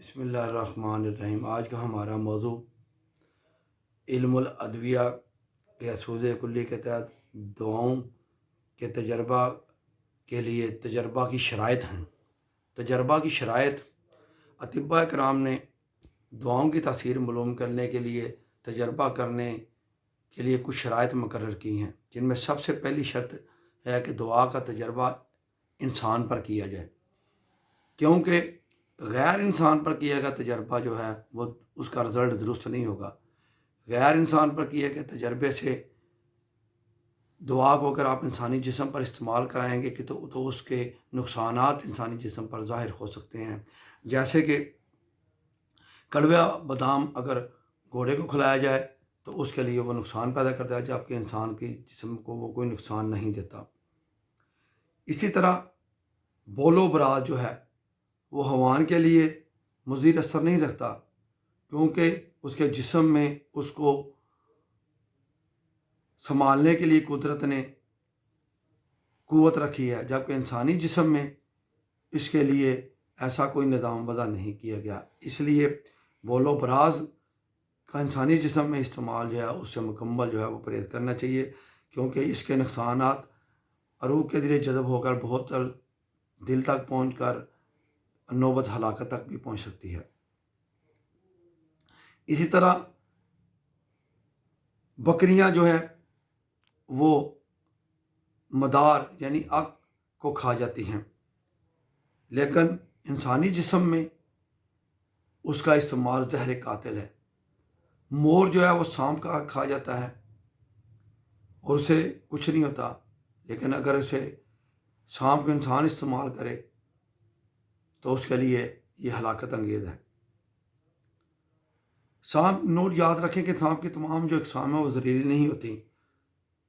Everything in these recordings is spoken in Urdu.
بسم اللہ الرحمن الرحیم۔ آج کا ہمارا موضوع علم الادویہ کے اصول کلی کے تحت دعاؤں کے تجربہ کے لیے تجربہ کی شرائط ہیں۔ تجربہ کی شرائط، اطباء کرام نے دعاؤں کی تاثیر معلوم کرنے کے لیے تجربہ کرنے کے لیے کچھ شرائط مقرر کی ہیں، جن میں سب سے پہلی شرط ہے کہ دعا کا تجربہ انسان پر کیا جائے، کیونکہ غیر انسان پر کیا گیا تجربہ جو ہے وہ اس کا رزلٹ درست نہیں ہوگا۔ غیر انسان پر کیے گئے تجربے سے دعا کو اگر آپ انسانی جسم پر استعمال کرائیں گے کہ تو اس کے نقصانات انسانی جسم پر ظاہر ہو سکتے ہیں، جیسے کہ کڑوا بادام اگر گھوڑے کو کھلایا جائے تو اس کے لیے وہ نقصان پیدا کرتا ہے، جبکہ انسان کی جسم کو وہ کوئی نقصان نہیں دیتا۔ اسی طرح بول و براز جو ہے وہ حیوان کے لیے مضر اثر نہیں رکھتا، کیونکہ اس کے جسم میں اس کو سنبھالنے کے لیے قدرت نے قوت رکھی ہے، جبکہ انسانی جسم میں اس کے لیے ایسا کوئی نظام وضع نہیں کیا گیا۔ اس لیے بول و براز کا انسانی جسم میں استعمال جو ہے اس سے مکمل جو ہے وہ پرہیز کرنا چاہیے، کیونکہ اس کے نقصانات عروق کے ذریعے جذب ہو کر بہت دل تک پہنچ کر نوبت ہلاکت تک بھی پہنچ سکتی ہے۔ اسی طرح بکریاں جو ہیں وہ مدار یعنی عق کو کھا جاتی ہیں، لیکن انسانی جسم میں اس کا استعمال زہر قاتل ہے۔ مور جو ہے وہ سانپ کا کھا جاتا ہے اور اسے کچھ نہیں ہوتا، لیکن اگر اسے سانپ کو انسان استعمال کرے تو اس کے لیے یہ ہلاکت انگیز ہے۔ سانپ، نوٹ یاد رکھیں کہ سانپ کی تمام جو اقسام ہیں وہ زہریلی نہیں ہوتی،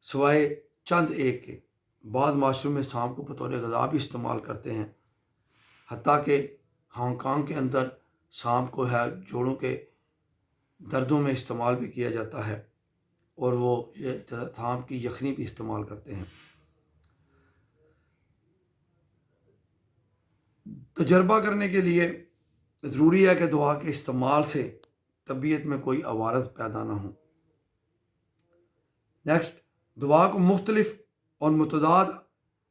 سوائے چند ایک کے۔ بعض معاشروں میں سانپ کو بطور غذا بھی استعمال کرتے ہیں، حتیٰ کہ ہانگ کانگ کے اندر سانپ کو ہے جوڑوں کے دردوں میں استعمال بھی کیا جاتا ہے، اور وہ یہ سانپ کی یخنی بھی استعمال کرتے ہیں۔ تجربہ کرنے کے لیے ضروری ہے کہ دعا کے استعمال سے طبیعت میں کوئی عوارض پیدا نہ ہو۔ نیکسٹ، دعا کو مختلف اور متضاد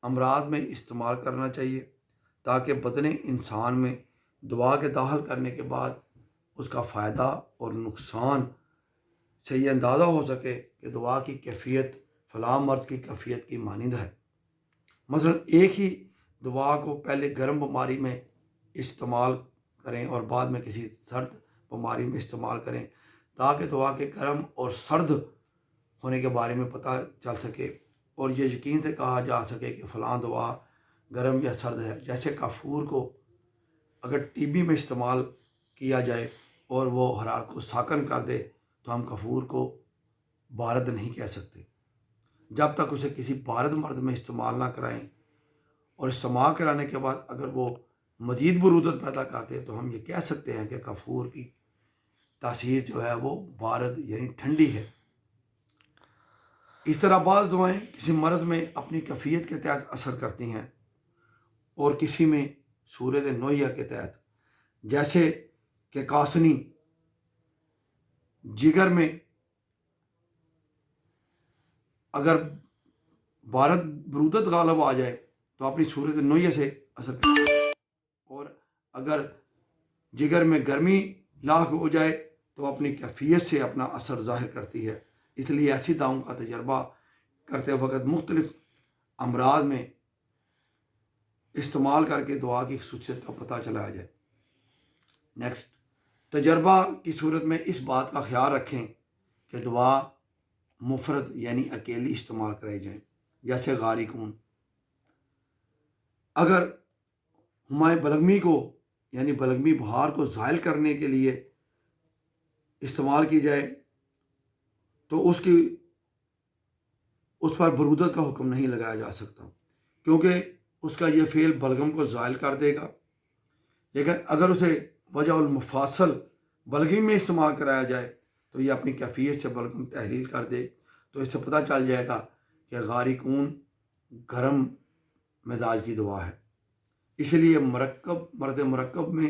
امراض میں استعمال کرنا چاہیے تاکہ بدن انسان میں دعا کے داخل کرنے کے بعد اس کا فائدہ اور نقصان سے یہ اندازہ ہو سکے کہ دعا کی کیفیت فلاں مرض کی کیفیت کی مانند ہے۔ مثلا ایک ہی دعا کو پہلے گرم بیماری میں استعمال کریں اور بعد میں کسی سرد بیماری میں استعمال کریں، تاکہ دعا کے گرم اور سرد ہونے کے بارے میں پتہ چل سکے اور یہ یقین سے کہا جا سکے کہ فلاں دعا گرم یا سرد ہے۔ جیسے کافور کو اگر ٹی بی میں استعمال کیا جائے اور وہ حرارت کو ساکن کر دے تو ہم کافور کو بارد نہیں کہہ سکتے، جب تک اسے کسی بارد مرض میں استعمال نہ کرائیں، اور استعمال کرانے کے بعد اگر وہ مزید برودت پیدا کرتے تو ہم یہ کہہ سکتے ہیں کہ کافور کی تاثیر جو ہے وہ بارد یعنی ٹھنڈی ہے۔ اس طرح بعض دعائیں کسی مرض میں اپنی کیفیت کے تحت اثر کرتی ہیں اور کسی میں صورت نوعیہ کے تحت، جیسے کہ کاسنی جگر میں اگر بارد برودت غالب آ جائے تو اپنی صورت نوعیہ سے اثر کرتی ہے، اور اگر جگر میں گرمی لاحق ہو جائے تو اپنی کیفیت سے اپنا اثر ظاہر کرتی ہے۔ اس لیے ایسی دعاؤں کا تجربہ کرتے وقت مختلف امراض میں استعمال کر کے دعا کی خصوصیت کا پتہ چلایا جائے۔ نیکسٹ، تجربہ کی صورت میں اس بات کا خیال رکھیں کہ دعا مفرد یعنی اکیلی استعمال کرائی جائیں، جیسے غارقون۔ اگر ہمائے بلغمی کو یعنی بلغمی بہار کو زائل کرنے کے لیے استعمال کی جائے تو اس پر برودت کا حکم نہیں لگایا جا سکتا، کیونکہ اس کا یہ فعل بلغم کو زائل کر دے گا۔ لیکن اگر اسے وجہ المفاصل بلغم میں استعمال کرایا جائے تو یہ اپنی کیفیت سے بلغم تحلیل کر دے، تو اس سے پتہ چل جائے گا کہ غارقون گرم مزاج کی دعا ہے۔ اس لیے مرد مرکب میں